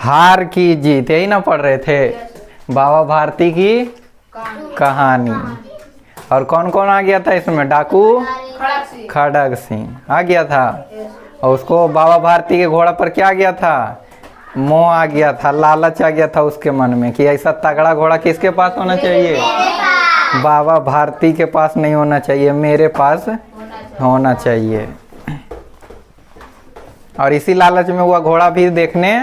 हार की जीत, यही ना पढ़ रहे थे। बाबा भारती की कहानी। और कौन कौन आ गया था इसमें? डाकू खड़ग सिंह आ गया था। और उसको बाबा भारती के घोड़ा पर क्या आ गया था? मोह आ गया था, लालच आ गया था उसके मन में कि ऐसा तगड़ा घोड़ा किसके पास होना चाहिए? बाबा भारती के पास नहीं होना चाहिए, मेरे पास होना चाहिए। और इसी लालच में वह घोड़ा भी देखने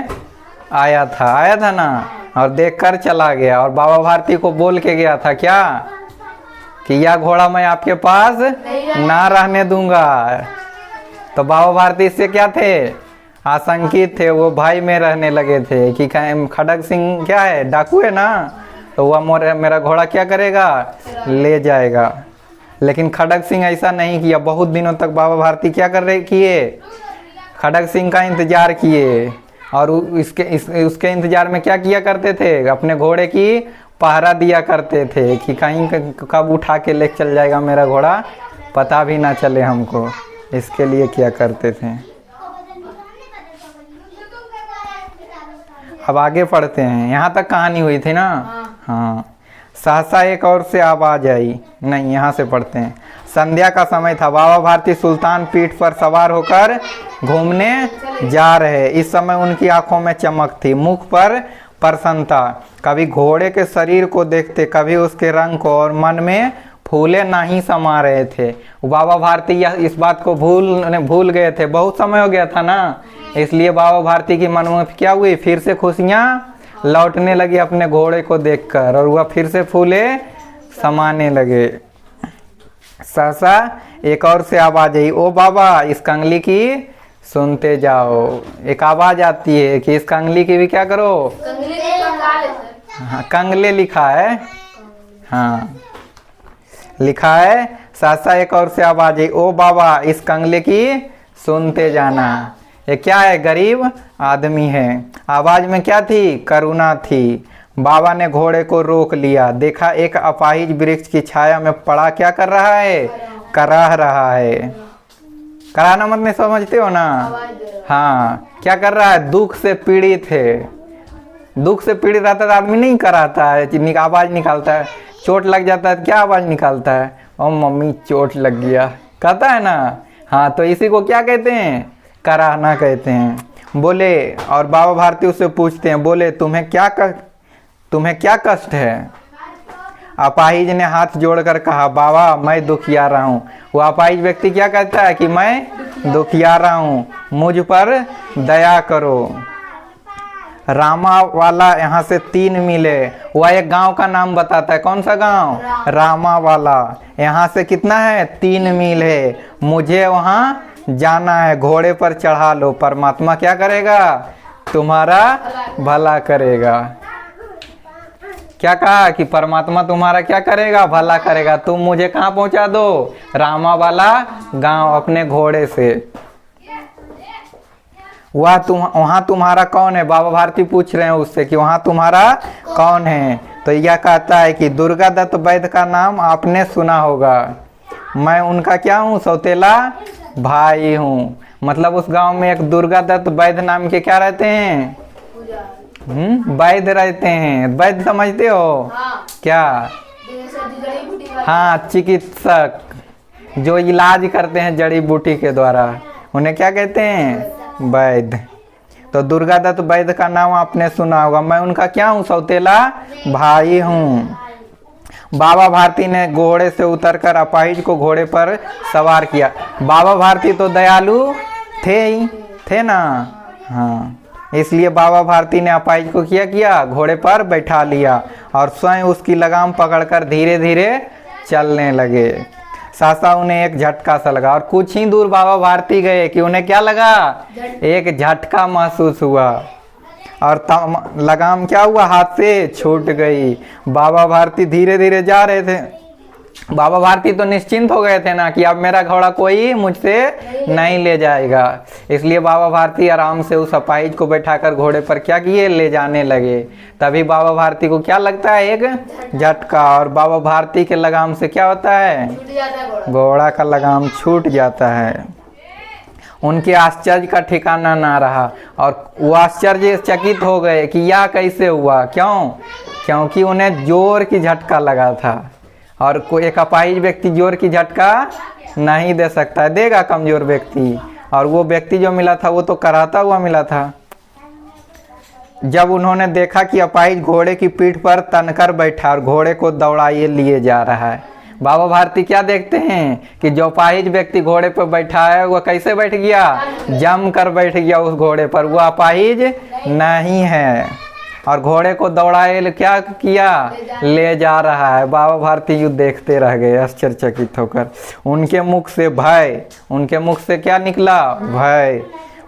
आया था ना, और देखकर चला गया। और बाबा भारती को बोल के गया था क्या? कि यह घोड़ा मैं आपके पास ना रहने दूंगा। तो बाबा भारती इससे क्या थे? आशंकित थे। वो भाई में रहने लगे थे कि खड़ग सिंह क्या है? डाकू है ना, तो वह मेरा घोड़ा क्या करेगा? ले जाएगा। लेकिन खड़ग सिंह ऐसा नहीं किया। बहुत दिनों तक बाबा भारती क्या कर रहे किए? खड़ग सिंह का इंतजार किए। और उसके इंतजार में क्या किया करते थे? अपने घोड़े की पहरा दिया करते थे कि कहीं कब उठा के ले चल जाएगा मेरा घोड़ा, पता भी ना चले हमको। इसके लिए क्या करते थे। अब आगे पढ़ते हैं। यहाँ तक कहानी हुई थी ना? हाँ। सहसा एक और से आवाज आई। नहीं, यहाँ से पढ़ते हैं। संध्या का समय था। बाबा भारती सुल्तान पीठ पर सवार होकर घूमने जा रहे। इस समय उनकी आंखों में चमक थी, मुख पर प्रसन्नता। कभी घोड़े के शरीर को देखते, कभी उसके रंग को, और मन में फूले नहीं समा रहे थे। बाबा भारती इस बात को भूल गए थे। बहुत समय हो गया था ना, इसलिए बाबा भारती की मन में क्या हुई? फिर से खुशियाँ लौटने लगी अपने घोड़े को देखकर, और वह फिर से फूले समाने लगे। सहसा एक और से आवाज आई, ओ बाबा इस कंगली की सुनते जाओ। एक आवाज आती है कि इस कंगली की भी क्या करो? हाँ, कंगले लिखा है। हाँ, लिखा है। सहसा एक और से आवाज आई, ओ बाबा इस कंगले की सुनते जाना। ये क्या है? गरीब आदमी है। आवाज में क्या थी? करुणा थी। बाबा ने घोड़े को रोक लिया। देखा एक अपाहिज वृक्ष की छाया में पड़ा क्या कर रहा है? कराह रहा है। कराहना मतलब समझते हो ना? हाँ, क्या कर रहा है? दुख से पीड़ित है। दुख से पीड़ित रहता है आदमी नहीं कराता है, आवाज निकालता है। चोट लग जाता है क्या आवाज निकालता है? ओ मम्मी चोट लग गया, कहता है ना। हाँ, तो इसी को क्या कहते हैं? कराहना कहते हैं। बोले, और बाबा भारती उससे पूछते हैं, बोले तुम्हें क्या कष्ट है? अपाहिज ने हाथ जोड़कर कहा, बाबा मैं दुखियारा हूँ। वो अपाहिज व्यक्ति क्या कहता है कि मैं दुखियारा हूँ, मुझ पर दया करो। रामा वाला यहाँ से 3 मील है। वह एक गांव का नाम बताता है। कौन सा गांव? रामा वाला। यहाँ से कितना है? 3 मील है। मुझे वहाँ जाना है। घोड़े पर चढ़ा लो, परमात्मा क्या करेगा? तुम्हारा भला करेगा। क्या कहा कि परमात्मा तुम्हारा क्या करेगा? भला करेगा। तुम मुझे कहाँ पहुँचा दो? रामा वाला गांव, अपने घोड़े से। वहाँ तुम्हारा कौन है? बाबा भारती पूछ रहे हैं उससे कि वहाँ तुम्हारा कौन है? तो यह कहता है कि दुर्गा दत्त वैद्य का नाम आपने सुना होगा। मैं उनका क्या हूँ? सौतेला भाई हूँ। मतलब उस गांव में एक दुर्गा दत्त वैद्य नाम के क्या रहते हैं? वैद्य रहते हैं। वैद्य समझते हो? हाँ। क्या? हाँ, चिकित्सक जो इलाज करते हैं जड़ी बूटी के द्वारा, उन्हें क्या कहते हैं? वैद्य। तो दुर्गा दत्त वैद्य का नाम आपने सुना होगा। मैं उनका क्या हूँ? सौतेला भाई हूँ। बाबा भारती ने घोड़े से उतरकर अपाहिज को घोड़े पर सवार किया। बाबा भारती तो दयालु थे ना। हाँ, इसलिए बाबा भारती ने अपाहिज को किया घोड़े पर बैठा लिया, और स्वयं उसकी लगाम पकड़कर धीरे धीरे चलने लगे। सहसा उन्हें एक झटका सा लगा, और कुछ ही दूर बाबा भारती गए कि उन्हें क्या लगा? एक झटका महसूस हुआ, और लगाम क्या हुआ? हाथ से छूट गई। बाबा भारती धीरे धीरे जा रहे थे। बाबा भारती तो निश्चिंत हो गए थे ना कि अब मेरा घोड़ा कोई मुझसे नहीं ले जाएगा। इसलिए बाबा भारती आराम से उस अपाहिज को बैठाकर घोड़े पर क्या किए? ले जाने लगे। तभी बाबा भारती को क्या लगता है? एक झटका। और बाबा भारती के लगाम से क्या होता है? घोड़ा का लगाम छूट जाता है। उनके आश्चर्य का ठिकाना ना रहा और वो आश्चर्यचकित हो गए कि यह कैसे हुआ। क्यों? क्योंकि उन्हें जोर की झटका लगा था और कोई एक अपाहिज व्यक्ति जोर की झटका नहीं दे सकता है, देगा कमजोर व्यक्ति। और वो व्यक्ति जो मिला था वो तो कराता हुआ मिला था। जब उन्होंने देखा कि अपाहिज घोड़े की पीठ पर तनकर बैठा और घोड़े को दौड़ाए लिए जा रहा है, बाबा भारती क्या देखते हैं कि जो अपाहिज व्यक्ति घोड़े पर बैठा है वह कैसे बैठ गया? जम कर बैठ गया उस घोड़े पर, वह अपाहिज नहीं है और घोड़े को दौड़ाए क्या किया? ले जा रहा है। बाबा भारती यूँ देखते रह गए आश्चर्यचकित होकर। उनके मुख से भय, उनके मुख से क्या निकला? भय,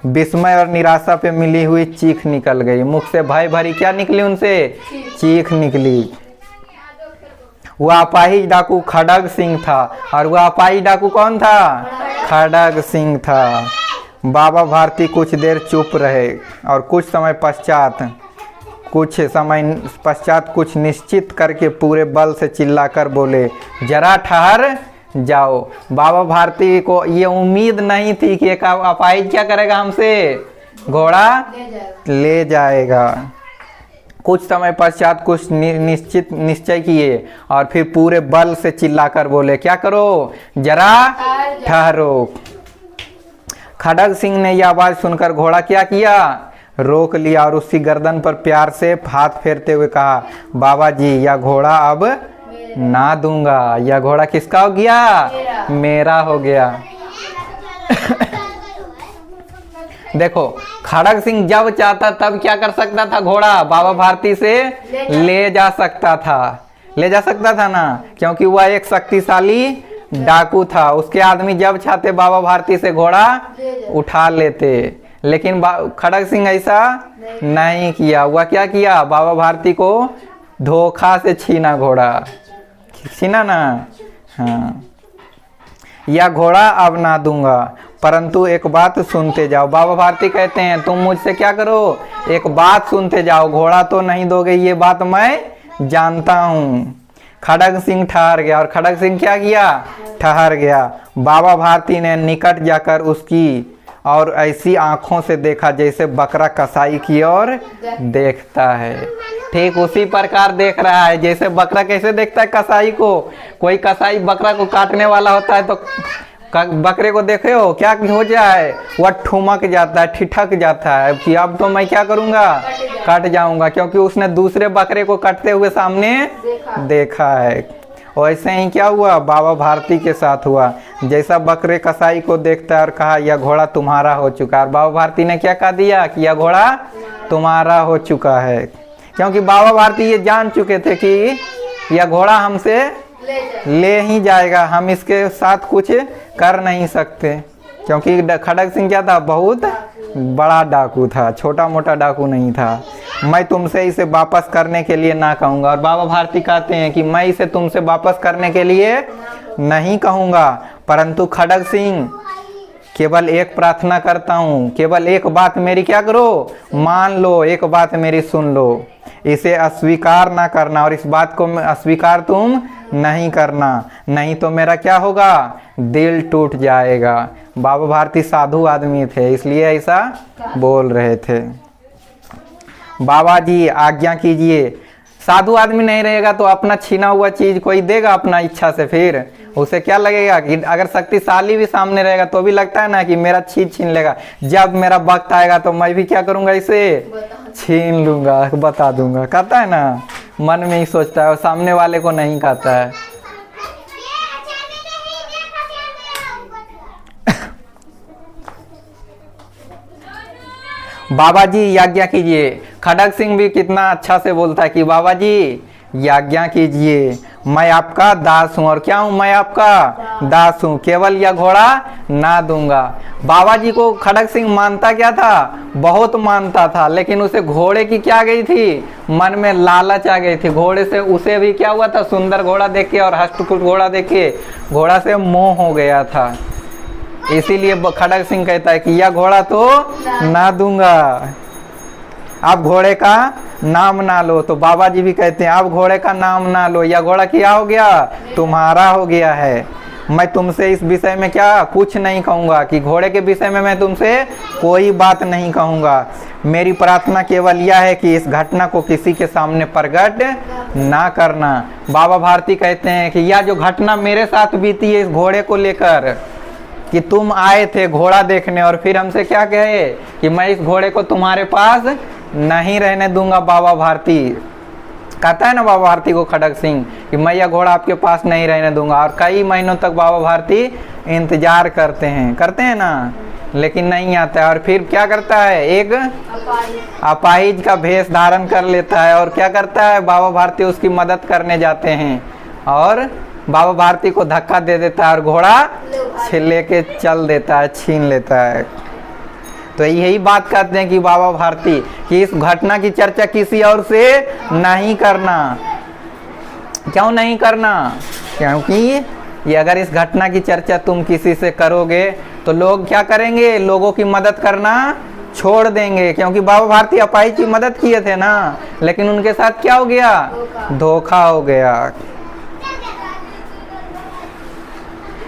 विस्मय और निराशा पे मिली हुई चीख निकल गई। मुख से भय भरी क्या निकली? उनसे चीख निकली। वह अपाहिज डाकू खड़ग सिंह था और वह अपाहिज डाकू कौन था? खड़ग सिंह था। बाबा भारती कुछ देर चुप रहे और कुछ समय पश्चात कुछ निश्चित करके पूरे बल से चिल्लाकर बोले, जरा ठहर जाओ। बाबा भारती को ये उम्मीद नहीं थी कि एक अपाहिज क्या करेगा? हमसे घोड़ा ले जाएगा। कुछ समय पश्चात कुछ निश्चय किए और फिर पूरे बल से चिल्लाकर बोले, क्या करो? जरा ठहरो। खड़ग सिंह ने यह आवाज सुनकर घोड़ा क्या किया? रोक लिया और उसकी गर्दन पर प्यार से हाथ फेरते हुए कहा, बाबा जी यह घोड़ा अब ना दूंगा। यह घोड़ा किसका हो गया? मेरा हो गया। देखो, खड़ग सिंह जब चाहता तब क्या कर सकता था? घोड़ा बाबा भारती से ले जा सकता था, ले जा सकता था ना, क्योंकि वह एक शक्तिशाली डाकू था। उसके आदमी जब चाहते बाबा भारती से घोड़ा उठा लेते, लेकिन खड़ग सिंह ऐसा नहीं किया। वह क्या किया? बाबा भारती को धोखा से छीना घोड़ा, छीना ना। हाँ, यह घोड़ा अब ना दूंगा, परंतु एक बात सुनते जाओ। बाबा भारती कहते हैं तुम मुझसे क्या करो? एक बात सुनते जाओ। घोड़ा तो नहीं दोगे ये बात मैं जानता हूँ। खड़ग सिंह ठहर गया और खड़ग सिंह क्या किया? ठहर गया। बाबा भारती ने निकट जाकर उसकी और ऐसी आंखों से देखा जैसे बकरा कसाई की ओर देखता है। ठीक उसी प्रकार देख रहा है जैसे बकरा कैसे देखता है कसाई को। कोई कसाई बकरा को काटने वाला होता है तो बकरे को देखे हो क्या हो जाए? वह ठुमक जाता है, ठिठक जाता है कि अब तो मैं क्या करूंगा? कट जाऊंगा, क्योंकि उसने दूसरे बकरे को कटते हुए सामने देखा है। वैसे ही क्या हुआ? बाबा भारती के साथ हुआ। जैसा बकरे कसाई को देखता है और कहा यह घोड़ा तुम्हारा हो चुका है, बाबा भारती ने क्या कह दिया कि यह घोड़ा तुम्हारा हो चुका है, क्योंकि बाबा भारती ये जान चुके थे कि यह घोड़ा हमसे ले ही जाएगा, हम इसके साथ कुछ कर नहीं सकते। क्योंकि खड़ग सिंह क्या था? बहुत बड़ा डाकू था, छोटा मोटा डाकू नहीं था। मैं तुमसे इसे वापस करने के लिए ना कहूँगा। और बाबा भारती कहते हैं कि मैं इसे तुमसे वापस करने के लिए नहीं कहूँगा, परंतु खड़ग सिंह केवल एक प्रार्थना करता हूँ, केवल एक बात मेरी क्या करो? मान लो, एक बात मेरी सुन लो। इसे अस्वीकार ना करना और इस बात को अस्वीकार तुम नहीं करना, नहीं तो मेरा क्या होगा? दिल टूट जाएगा। बाबा भारती साधु आदमी थे इसलिए ऐसा बोल रहे थे। बाबा जी आज्ञा कीजिए। साधु आदमी नहीं रहेगा तो अपना छीना हुआ चीज कोई देगा अपना इच्छा से, फिर उसे क्या लगेगा कि अगर शक्तिशाली भी सामने रहेगा तो भी लगता है ना कि मेरा चीज छीन लेगा। जब मेरा वक्त आएगा तो मैं भी क्या करूंगा? इसे छीन लूंगा, बता दूंगा। कहता है ना, मन में ही सोचता है और सामने वाले को नहीं कहता है। बाबा जी आज्ञा कीजिए। खड़ग सिंह भी कितना अच्छा से बोलता है कि बाबा जी आज्ञा कीजिए, मैं आपका दास हूँ। और क्या हूँ? मैं आपका दास हूँ, केवल यह घोड़ा ना दूंगा। बाबा जी को खड़ग सिंह मानता क्या था? बहुत मानता था, लेकिन उसे घोड़े की क्या गई थी? मन में लालच आ गई थी। घोड़े से उसे भी क्या हुआ था? सुंदर घोड़ा देख के और हष्टपुष्ट घोड़ा देख के घोड़ा से मोह हो गया था। इसीलिए खड़ग सिंह कहता है कि यह घोड़ा तो ना दूंगा, आप घोड़े का नाम ना लो। तो बाबा जी भी कहते हैं आप घोड़े का नाम ना लो, यह घोड़ा क्या हो गया? तुम्हारा हो गया है। मैं तुमसे इस विषय में क्या कुछ नहीं कहूँगा, कि घोड़े के विषय में मैं तुमसे कोई बात नहीं कहूँगा। मेरी प्रार्थना केवल यह है कि इस घटना को किसी के सामने प्रकट ना करना। बाबा भारती कहते हैं कि यह जो घटना मेरे साथ बीती है इस घोड़े को लेकर, कि तुम आए थे घोड़ा देखने और फिर हमसे क्या कहे कि मैं इस घोड़े को तुम्हारे पास नहीं रहने दूंगा। बाबा भारती कहता है ना बाबा भारती को खड़ग सिंह कि मैं यह घोड़ा आपके पास नहीं रहने दूंगा। और कई महीनों तक बाबा भारती इंतजार करते हैं ना, लेकिन नहीं आता है। और फिर क्या करता है, एक अपाहिज का भेष धारण कर लेता है और क्या करता है, बाबा भारती उसकी मदद करने जाते हैं और बाबा भारती को धक्का दे देता है और घोड़ा लेके चल देता है, छीन लेता है। तो यही बात कहते हैं कि बाबा भारती कि इस घटना की चर्चा किसी और से नहीं करना। क्यों नहीं करना? क्योंकि ये अगर इस घटना की चर्चा तुम किसी से करोगे तो लोग क्या करेंगे, लोगों की मदद करना छोड़ देंगे। क्योंकि बाबा भारती अपाहिज की मदद किए थे ना, लेकिन उनके साथ क्या हो गया, धोखा हो गया।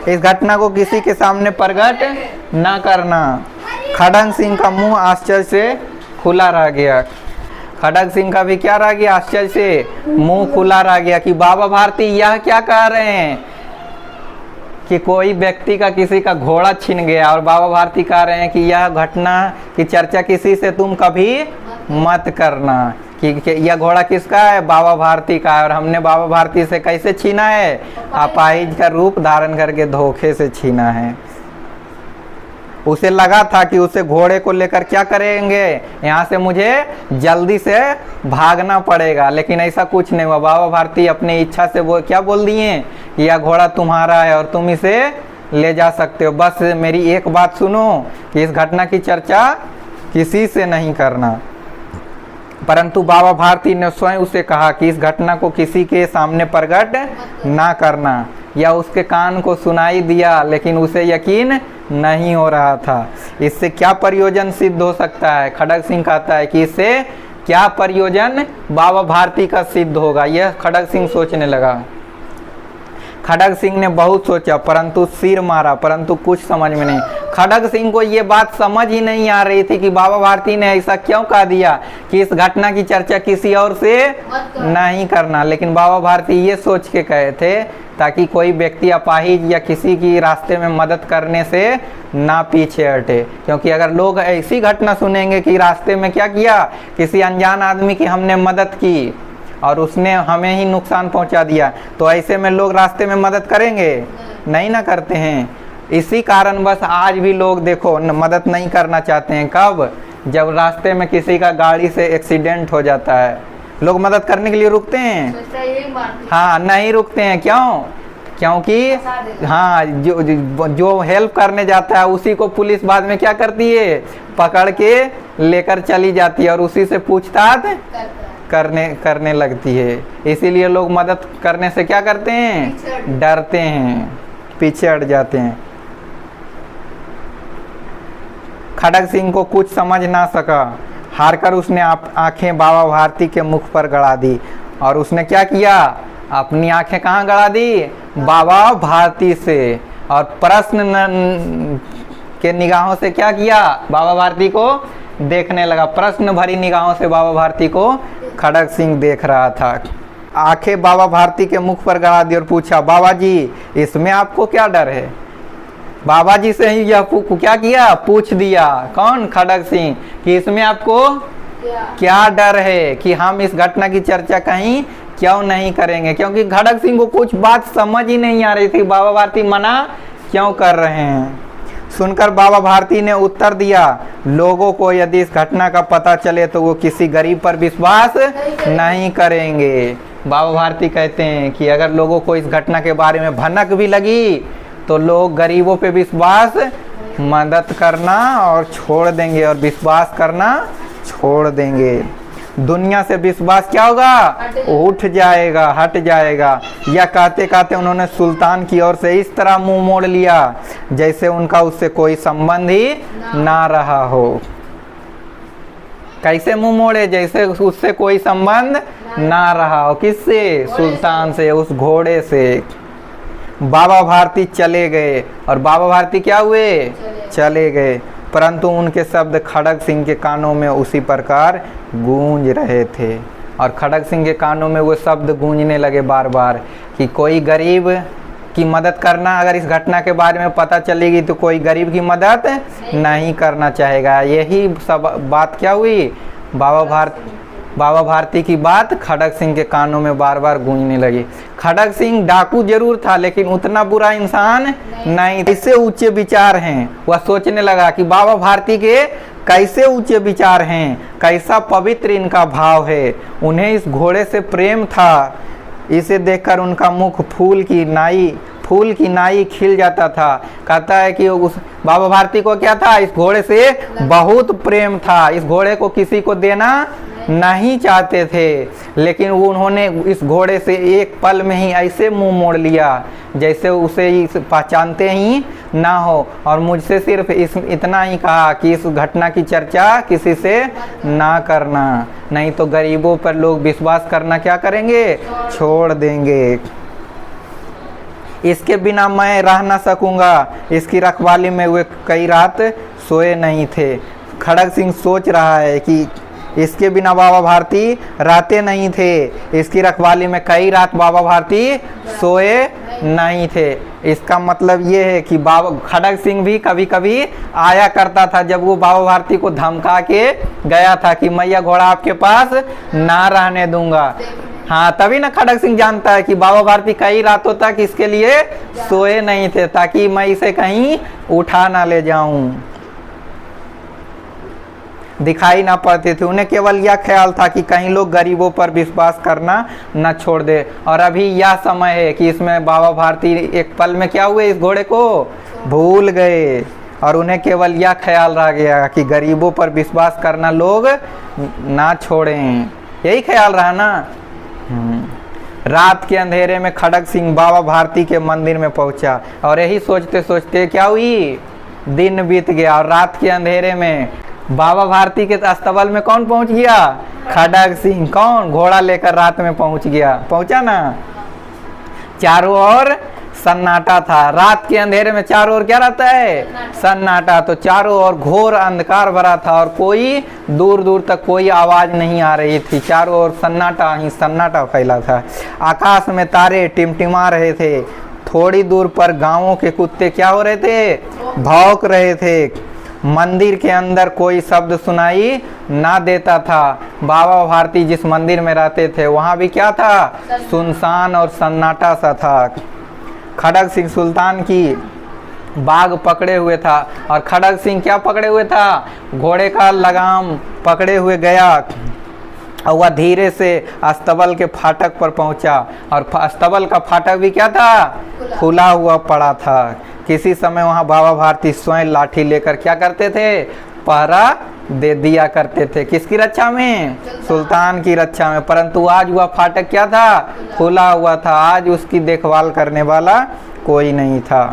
इस घटना को किसी के सामने प्रकट ना करना। खड़ग सिंह का मुंह आश्चर्य से खुला रह गया। खड़ग सिंह का भी क्या रह गया, आश्चर्य से मुंह खुला रह गया कि बाबा भारती यह क्या कह रहे हैं कि कोई व्यक्ति का किसी का घोड़ा छीन गया, और बाबा भारती कह रहे हैं कि यह घटना की चर्चा किसी से तुम कभी मत करना। कि यह घोड़ा किसका है, बाबा भारती का है। और हमने बाबा भारती से कैसे छीना है, अपाहिज का रूप धारण करके धोखे से छीना है। उसे लगा था कि उसे घोड़े को लेकर क्या करेंगे, यहाँ से मुझे जल्दी से भागना पड़ेगा, लेकिन ऐसा कुछ नहीं हुआ। बाबा भारती अपनी इच्छा से वो क्या बोल दिए कि यह घोड़ा तुम्हारा है और तुम इसे ले जा सकते हो। बस मेरी एक बात सुनो कि इस घटना की चर्चा किसी से नहीं करना। परंतु बाबा भारती ने स्वयं उसे कहा कि इस घटना को किसी के सामने प्रकट ना करना। या उसके कान को सुनाई दिया, लेकिन उसे यकीन नहीं हो रहा था। इससे क्या प्रयोजन सिद्ध हो सकता है? खड़ग सिंह कहता है कि इससे क्या प्रयोजन बाबा भारती का सिद्ध होगा, यह खड़ग सिंह सोचने लगा। खड़ग सिंह ने बहुत सोचा, परंतु सिर मारा, परंतु कुछ समझ में नहीं। खड़ग सिंह को ये बात समझ ही नहीं आ रही थी कि बाबा भारती ने ऐसा क्यों कह दिया कि इस घटना की चर्चा किसी और से नहीं करना। लेकिन बाबा भारती ये सोच के कहे थे ताकि कोई व्यक्ति अपाहिज या किसी की रास्ते में मदद करने से ना पीछे हटे। क्योंकि अगर लोग ऐसी घटना सुनेंगे कि रास्ते में क्या किया, किसी अनजान आदमी की हमने मदद की और उसने हमें ही नुकसान पहुंचा दिया, तो ऐसे में लोग रास्ते में मदद करेंगे? नहीं ना करते हैं। इसी कारण बस आज भी लोग देखो मदद नहीं करना चाहते हैं। कब? जब रास्ते में किसी का गाड़ी से एक्सीडेंट हो जाता है, लोग मदद करने के लिए रुकते हैं? हाँ, नहीं रुकते हैं। क्यों? क्योंकि हाँ, जो हेल्प करने जाता है उसी को पुलिस बाद में क्या करती है, पकड़ के लेकर चली जाती है और उसी से पूछताछ करने लगती है। इसीलिए लोग मदद करने से क्या करते हैं, डरते हैं, पीछे हट जाते हैं। खड़ग सिंह को कुछ समझ ना सका। हारकर उसने आंखें बाबा भारती के मुख पर गड़ा दी। और उसने क्या किया, अपनी आंखें कहाँ गड़ा दी, बाबा भारती से। और प्रश्न के निगाहों से क्या किया, बाबा भारती को देखने लगा। प्रश्न भरी निगाहों से बाबा भारती को खड़ग सिंह देख रहा था। आंखें बाबा भारती के मुख पर गड़ा दी और पूछा, बाबा जी इसमें आपको क्या डर है? बाबा जी से ही यह क्या किया, पूछ दिया। कौन? खड़ग सिंह, कि इसमें आपको क्या डर है कि हम इस घटना की चर्चा कहीं क्यों नहीं करेंगे? क्योंकि खड़ग सिंह को कुछ बात समझ ही नहीं आ रही थी, बाबा भारती मना क्यों कर रहे हैं। सुनकर बाबा भारती ने उत्तर दिया, लोगों को यदि इस घटना का पता चले तो वो किसी गरीब पर विश्वास नहीं करेंगे। बाबा भारती कहते हैं कि अगर लोगों को इस घटना के बारे में भनक भी लगी तो लोग गरीबों पे विश्वास मदद करना और छोड़ देंगे और विश्वास करना छोड़ देंगे। दुनिया से विश्वास क्या होगा, उठ जाएगा, हट जाएगा। यह कहते कहते उन्होंने सुल्तान की ओर से इस तरह मुंह मोड़ लिया जैसे उनका उससे कोई संबंध ही ना रहा हो। कैसे मुंह मोड़े, जैसे उससे कोई संबंध ना रहा हो। किससे? सुल्तान से, उस घोड़े से। बाबा भारती चले गए। और बाबा भारती क्या हुए? चले गए। परंतु उनके शब्द खड़ग सिंह के कानों में उसी प्रकार गूंज रहे थे। और खड़ग सिंह के कानों में वो शब्द गूंजने लगे बार बार कि कोई गरीब की मदद करना, अगर इस घटना के बारे में पता चलेगी तो कोई गरीब की मदद नहीं करना चाहेगा। यही सब बात क्या हुई? बाबा भारती की बात खड़ग सिंह के कानों में बार बार गूंजने लगी। खड़ग सिंह डाकू जरूर था लेकिन उतना बुरा इंसान नहीं। इससे ऊंचे विचार हैं। वह सोचने लगा कि बाबा भारती के कैसे ऊंचे विचार हैं, कैसा पवित्र इनका भाव है। उन्हें इस घोड़े से प्रेम था। इसे देखकर उनका मुख फूल की नाई खिल जाता था। कहता है कि उस बाबा भारती को क्या था? इस घोड़े से बहुत प्रेम था। इस घोड़े को किसी को देना नहीं चाहते थे, लेकिन उन्होंने इस घोड़े से एक पल में ही ऐसे मुंह मोड़ लिया जैसे उसे पहचानते ही ना हो। और मुझसे सिर्फ इतना ही कहा कि इस घटना की चर्चा किसी से ना करना, नहीं तो गरीबों पर लोग विश्वास करना क्या करेंगे? छोड़ देंगे। इसके बिना मैं रह ना सकूंगा। इसकी रखवाली में वे कई रात सोए नहीं थे। खड़ग सिंह सोच रहा है कि इसके बिना बाबा भारती रहते नहीं थे। इसकी रखवाली में कई रात बाबा भारती सोए नहीं थे। इसका मतलब ये है कि बाबा खड़ग सिंह भी कभी कभी आया करता था जब वो बाबा भारती को धमका के गया था कि मैं यह घोड़ा आपके पास ना रहने दूंगा। हाँ, तभी ना खड़ग सिंह जानता है कि बाबा भारती कई रातों तक इसके लिए सोए नहीं थे ताकि मैं इसे कहीं उठा ना ले जाऊं। दिखाई ना पड़ते थे। उन्हें केवल यह ख्याल था कि कहीं लोग गरीबों पर विश्वास करना न छोड़ दे। और अभी यह समय है कि इसमें बाबा भारती एक पल में क्या हुए? इस घोड़े को भूल गए और उन्हें केवल यह ख्याल रह गया कि गरीबों पर विश्वास करना लोग ना छोड़ें। यही ख्याल रहा ना। रात के अंधेरे में खड़ग सिंह बाबा भारती के मंदिर में पहुंचा और यही सोचते सोचते क्या हुई? दिन बीत गया। और रात के अंधेरे में बाबा भारती के अस्तबल में कौन पहुंच गया? खड़ग सिंह। कौन? घोड़ा लेकर रात में पहुंचा ना। चारों ओर सन्नाटा था। रात के अंधेरे में चारों ओर क्या रहता है? सन्नाटा। तो चारों ओर घोर अंधकार भरा था और कोई दूर दूर तक कोई आवाज नहीं आ रही थी। चारों ओर सन्नाटा ही सन्नाटा फैला था। आकाश में तारे टिमटिमा रहे थे। थोड़ी दूर पर गांवों के कुत्ते क्या हो रहे थे? भौंक रहे थे। मंदिर के अंदर कोई शब्द सुनाई ना देता था। बाबा भारती जिस मंदिर में रहते थे वहां भी क्या था? सुनसान और सन्नाटा सा था। खड़ग सिंह सुल्तान की बाग पकड़े हुए था। और खड़ग सिंह क्या पकड़े हुए था? घोड़े का लगाम पकड़े हुए गया और वह धीरे से अस्तबल के फाटक पर पहुंचा। और अस्तबल का फाटक भी क्या था? खुला हुआ पड़ा था। किसी समय वहां बाबा भारती स्वयं लाठी लेकर क्या करते थे? पहरा दे दिया करते थे। किसकी रक्षा में? सुल्तान की रक्षा में। परंतु आज वह फाटक क्या था? खुला हुआ था। आज उसकी देखभाल करने वाला कोई नहीं था।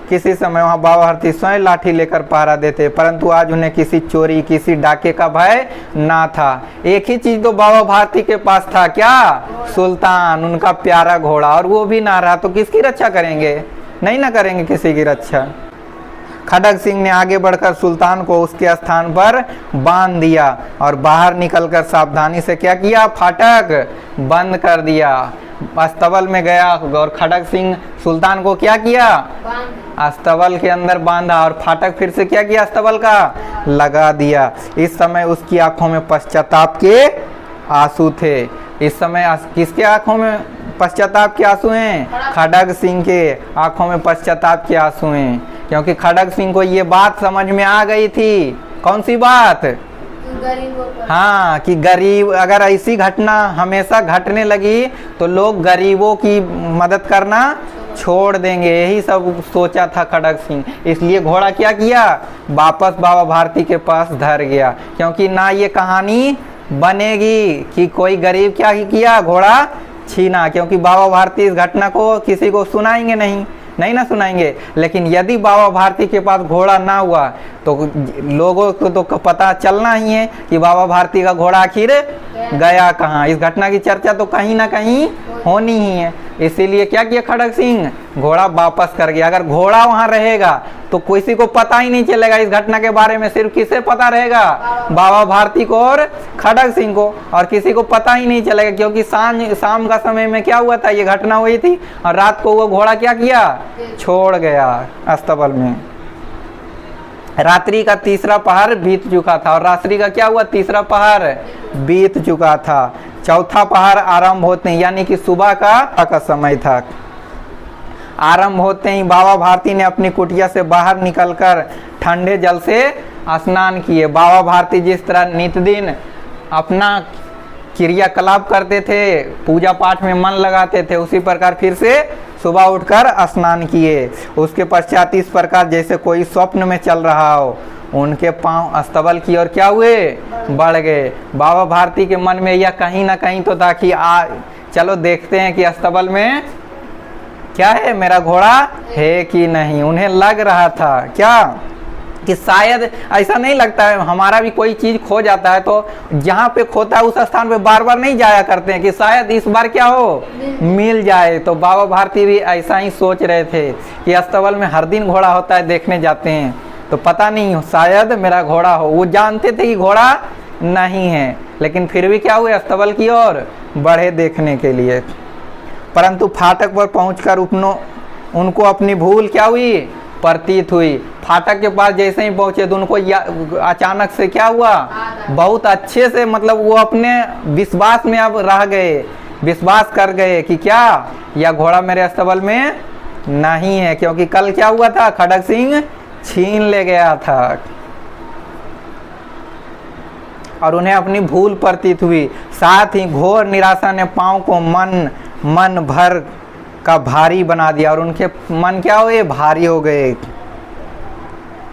किसी समय वहां बाबा भारती स्वयं लाठी लेकर पहरा देते, परंतु आज उन्हें किसी चोरी किसी डाके का भय ना था। एक ही चीज तो बाबा भारती के पास था, क्या? सुल्तान, उनका प्यारा घोड़ा। और वो भी ना रहा तो किसकी रक्षा करेंगे? नहीं ना करेंगे किसी की रक्षा। खड़ग सिंह ने आगे बढ़कर सुल्तान को उसके स्थान पर बांध दिया और बाहर निकलकर सावधानी से क्या किया? फाटक बंद कर दिया। अस्तबल में गया और खड़ग सिंह सुल्तान को क्या किया? अस्तबल के अंदर बांधा और फाटक फिर से क्या किया? अस्तबल का लगा दिया। इस समय उसकी आंखों में पश्चाताप के आंसू थे। इस समय किसके आंखों में पश्चाताप के आंसू हैं? खड़ग सिंह के आंखों में पश्चाताप के आंसू हैं। क्योंकि खड़ग सिंह को ये बात समझ में आ गई थी। कौन सी बात? हाँ, कि गरीब, अगर ऐसी घटना हमेशा घटने लगी तो लोग गरीबों की मदद करना छोड़ देंगे। यही सब सोचा था खड़ग सिंह। इसलिए घोड़ा क्या किया? वापस बाबा भारती के पास धर गया। क्योंकि ना ये कहानी बनेगी कि कोई गरीब क्या किया? घोड़ा छीना। क्योंकि बाबा भारती इस घटना को किसी को सुनाएंगे नहीं ना सुनाएंगे। लेकिन यदि बाबा भारती के पास घोड़ा ना हुआ तो लोगों को तो पता चलना ही है कि बाबा भारती का घोड़ा आखिर गया कहाँ। इस घटना की चर्चा तो कहीं ना कहीं होनी ही है। इसीलिए क्या किया खड़ग सिंह, घोड़ा वापस कर गया। अगर घोड़ा वहां रहेगा तो किसी को पता ही नहीं चलेगा इस घटना के बारे में, सिर्फ किसे पता रहेगा, बाबा भारती को और खड़ग सिंह को, और किसी को पता ही नहीं चलेगा, क्योंकि शाम का समय में क्या हुआ था, ये घटना हुई थी, और रात को वो घोड़ा क्या किया, छोड़ गया अस्तबल में। रात्रि का तीसरा पहर बीत चुका था, और रात्रि का क्या हुआ, तीसरा पहर बीत चुका था। चौथा पहर आरंभ होते हैं, यानी कि सुबह का समय था। आरंभ होते ही बाबा भारती ने अपनी कुटिया से बाहर निकलकर ठंडे जल से स्नान किए। बाबा भारती जिस तरह नित्यदिन अपना क्रियाकलाप करते थे, पूजा पाठ में मन लगाते थे, उसी प्रकार फिर से सुबह उठकर स्नान किए। उसके पश्चात इस प्रकार जैसे कोई स्वप्न में चल रहा हो, उनके पांव अस्तबल की ओर क्या हुए, बढ़ गए। बाबा भारती के मन में यह कहीं ना कहीं तो था कि चलो देखते हैं कि अस्तबल में क्या है, मेरा घोड़ा है कि नहीं। उन्हें लग रहा था क्या, कि शायद ऐसा नहीं लगता है, हमारा भी कोई चीज खो जाता है तो जहाँ पे खोता है उस स्थान पे बार बार नहीं जाया करते हैं कि शायद इस बार क्या हो, मिल जाए। तो बाबा भारती भी ऐसा ही सोच रहे थे कि अस्तबल में हर दिन घोड़ा होता है, देखने जाते हैं तो पता नहीं शायद मेरा घोड़ा हो। वो जानते थे कि घोड़ा नहीं है, लेकिन फिर भी क्या हुए, अस्तबल की ओर बढ़े देखने के लिए। परंतु फाटक पर पहुंचकर उनको अपनी भूल क्या हुई, प्रतीत हुई। फाटक के पास जैसे ही पहुंचे तो उनको अचानक से क्या हुआ, बहुत अच्छे से, मतलब वो अपने विश्वास में अब रह गए, विश्वास कर गए कि क्या, यह घोड़ा मेरे अस्तबल में नहीं है, क्योंकि कल क्या हुआ था, खड़ग सिंह छीन ले गया था। और उन्हें अपनी भूल प्रतीत हुई। साथ ही घोर निराशा ने पांव को मन भर का भारी बना दिया, और उनके मन क्या हुए, भारी हो गए।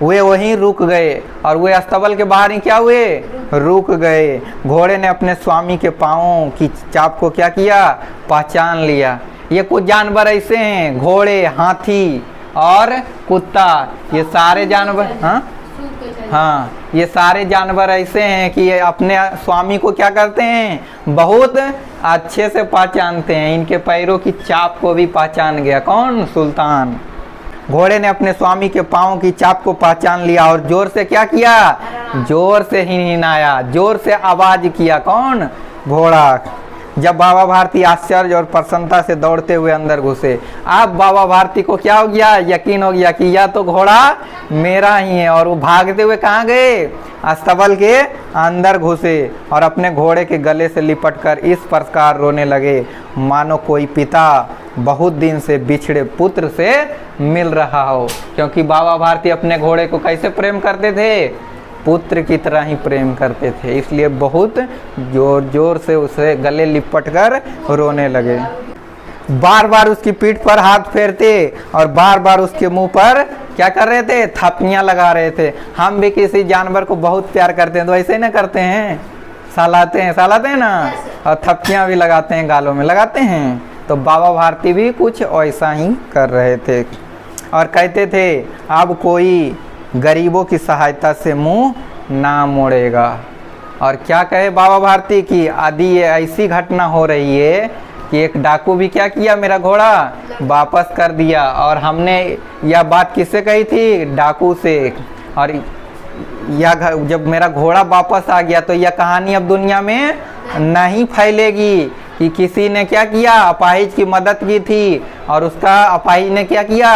वे वहीं रुक गए, और वे अस्तबल के बाहर ही क्या हुए, रुक गए। घोड़े ने अपने स्वामी के पांवों की चाप को क्या किया, पहचान लिया। ये कुछ जानवर ऐसे हैं, घोड़े, हाथी और कुत्ता, ये सारे जानवर, हाँ, ये सारे जानवर ऐसे हैं कि ये अपने स्वामी को क्या करते हैं, बहुत अच्छे से पहचानते हैं। इनके पैरों की चाप को भी पहचान गया कौन, सुल्तान। घोड़े ने अपने स्वामी के पांव की चाप को पहचान लिया और जोर से क्या किया, जोर से हिनहिनाया, जोर से आवाज किया कौन, घोड़ा। जब बाबा भारती आश्चर्य और प्रसन्नता से दौड़ते हुए अंदर घुसे, अब बाबा भारती को क्या हो गया, यकीन हो गया कि यह तो घोड़ा मेरा ही है। और वो भागते हुए कहाँ गए, अस्तबल के अंदर घुसे और अपने घोड़े के गले से लिपटकर इस प्रकार रोने लगे मानो कोई पिता बहुत दिन से बिछड़े पुत्र से मिल रहा हो। क्योंकि बाबा भारती अपने घोड़े को कैसे प्रेम करते थे, पुत्र की तरह ही प्रेम करते थे, इसलिए बहुत जोर जोर से उसे गले लिपट कर रोने लगे। बार बार उसकी पीठ पर हाथ फेरते और बार बार उसके मुंह पर क्या कर रहे थे, थप्पियां लगा रहे थे। हम भी किसी जानवर को बहुत प्यार करते हैं तो ऐसे ना करते हैं, सहलाते हैं ना, और थप्पियां भी लगाते हैं, गालों में लगाते हैं। तो बाबा भारती भी कुछ ऐसा ही कर रहे थे और कहते थे अब कोई गरीबों की सहायता से मुंह ना मोड़ेगा। और क्या कहे बाबा भारती की, यदि ये ऐसी घटना हो रही है कि एक डाकू भी क्या किया, मेरा घोड़ा वापस कर दिया। और हमने यह बात किससे कही थी, डाकू से। और यह जब मेरा घोड़ा वापस आ गया तो यह कहानी अब दुनिया में नहीं फैलेगी कि किसी ने क्या किया, अपाहिज की मदद की थी और उसका अपाहिज ने क्या किया,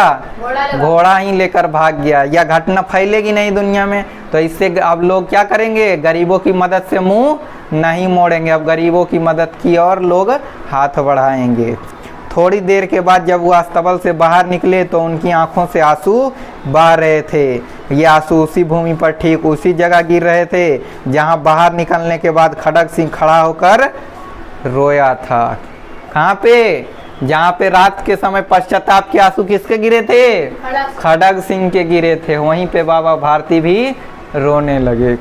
घोड़ा ही लेकर भाग गया। यह घटना फैलेगी नहीं दुनिया में। तो इससे अब लोग क्या करेंगे, गरीबों की मदद से मुंह नहीं मोड़ेंगे, अब गरीबों की मदद की और लोग हाथ बढ़ाएंगे। थोड़ी देर के बाद जब वो अस्तबल से बाहर निकले तो उनकी आंखों से आंसू बह रहे थे। ये आंसू उसी भूमि पर ठीक उसी जगह गिर रहे थे जहां बाहर निकलने के बाद खड़ग सिंह खड़ा होकर रोया था। कहाँ पे, जहाँ पे रात के समय पश्चाताप के आंसू किसके गिरे थे, खड़ग सिंह के गिरे थे, वहीं पे बाबा भारती भी रोने लगे।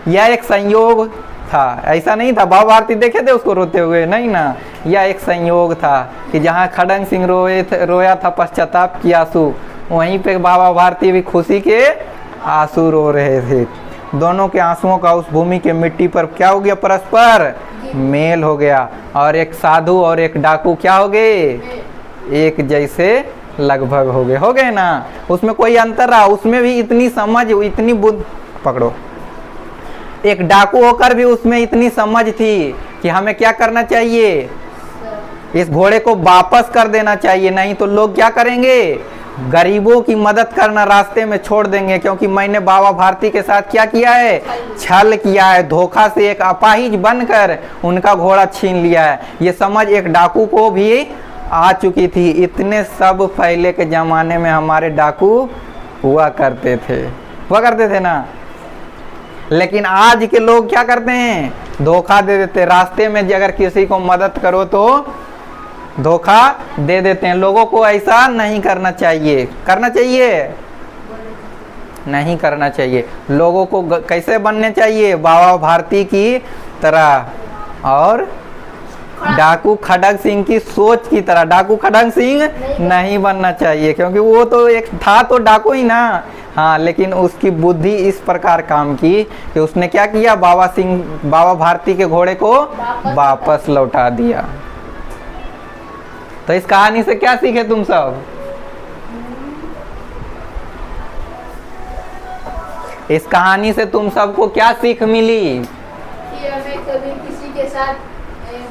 यह एक संयोग था, ऐसा नहीं था बाबा भारती देखे थे उसको रोते हुए, नहीं ना, यह एक संयोग था कि जहाँ खड़ग सिंह रोया था पश्चाताप की आंसू, वहीं पे बाबा भारती भी खुशी के आंसू रो रहे थे। दोनों के आंसुओं का उस भूमि के मिट्टी पर क्या हो गया, परस्पर मेल हो गया। और एक साधु और एक डाकू क्या हो गए, एक जैसे लगभग हो गए ना। उसमें कोई अंतर रहा, उसमें भी इतनी समझ, इतनी बुद्ध पकड़ो, एक डाकू होकर भी उसमें इतनी समझ थी कि हमें क्या करना चाहिए, इस घोड़े को वापस कर देना चाहिए, नहीं तो लोग क्या करेंगे, गरीबों की मदद करना रास्ते में छोड़ देंगे। क्योंकि मैंने बाबा भारती के साथ क्या किया है, छल किया है, धोखा से एक अपाहिज बनकर उनका घोड़ा छीन लिया है। ये समझ एक डाकू को भी आ चुकी थी। इतने सब पहले के जमाने में हमारे डाकू हुआ करते थे ना। लेकिन आज के लोग क्या करते हैं, धोखा दे देते। रास्ते में अगर किसी को मदद करो तो धोखा दे देते हैं। लोगों को ऐसा नहीं करना चाहिए। करना चाहिए? नहीं करना चाहिए। लोगों को कैसे बनने चाहिए, बाबा भारती की तरह और डाकू खड़ग सिंह की सोच की तरह। डाकू खड़ग सिंह नहीं बनना चाहिए, क्योंकि वो तो एक था तो डाकू ही ना। हाँ, लेकिन उसकी बुद्धि इस प्रकार काम की कि उसने क्या किया, बाबा भारती के घोड़े को वापस लौटा दिया। तो इस कहानी से क्या सीखे तुम सब? इस कहानी से तुम सबको क्या सीख मिली? कि हमें कभी किसी के साथ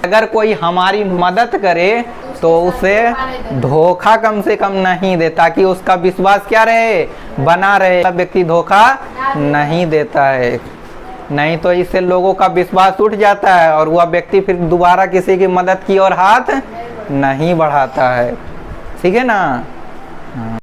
अगर कोई हमारी मदद करे तो उसे धोखा कम से कम नहीं दे, ताकि उसका विश्वास क्या रहे, बना रहे। व्यक्ति धोखा नहीं देता है, नहीं तो इससे लोगों का विश्वास उठ जाता है और वह व्यक्ति फिर दोबारा किसी की मदद की ओर हाथ नहीं बढ़ाता है। ठीक है ना।